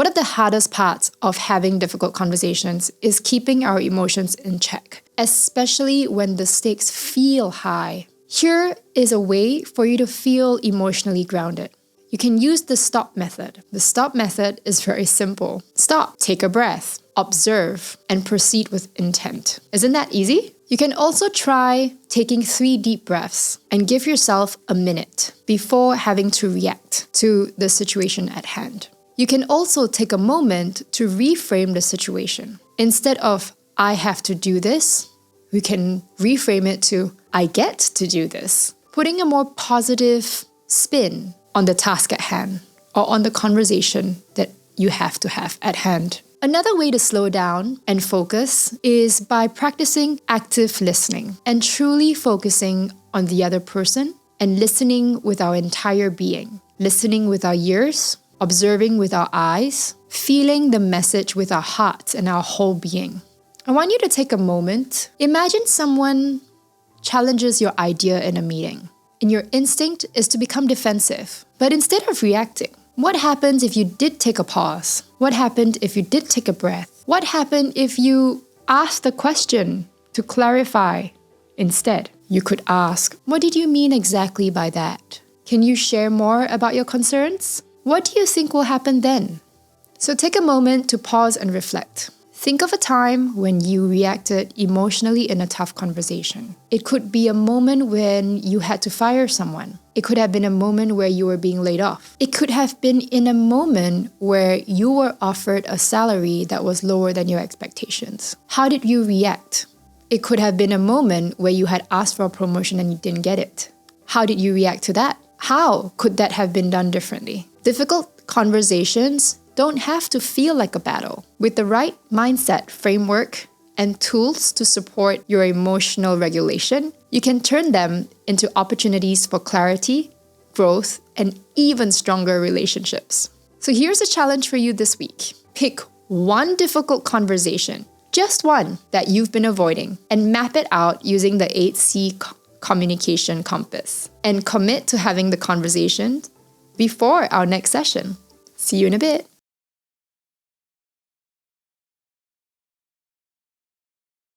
One of the hardest parts of having difficult conversations is keeping our emotions in check, especially when the stakes feel high. Here is a way for you to feel emotionally grounded. You can use the STOP method. The STOP method is very simple. Stop, take a breath, observe, and proceed with intent. Isn't that easy? You can also try taking 3 deep breaths and give yourself a minute before having to react to the situation at hand. You can also take a moment to reframe the situation. Instead of, I have to do this, we can reframe it to, I get to do this. Putting a more positive spin on the task at hand or on the conversation that you have to have at hand. Another way to slow down and focus is by practicing active listening and truly focusing on the other person and listening with our entire being. Listening with our ears, observing with our eyes, feeling the message with our heart and our whole being. I want you to take a moment. Imagine someone challenges your idea in a meeting, and your instinct is to become defensive. But instead of reacting, what happens if you did take a pause? What happened if you did take a breath? What happened if you asked the question to clarify instead? You could ask, what did you mean exactly by that? Can you share more about your concerns? What do you think will happen then? So take a moment to pause and reflect. Think of a time when you reacted emotionally in a tough conversation. It could be a moment when you had to fire someone. It could have been a moment where you were being laid off. It could have been in a moment where you were offered a salary that was lower than your expectations. How did you react? It could have been a moment where you had asked for a promotion and you didn't get it. How did you react to that? How could that have been done differently? Difficult conversations don't have to feel like a battle. With the right mindset, framework, and tools to support your emotional regulation, you can turn them into opportunities for clarity, growth, and even stronger relationships. So here's a challenge for you this week. Pick one difficult conversation, just one that you've been avoiding, and map it out using the 8C communication compass. And commit to having the conversation before our next session. See you in a bit.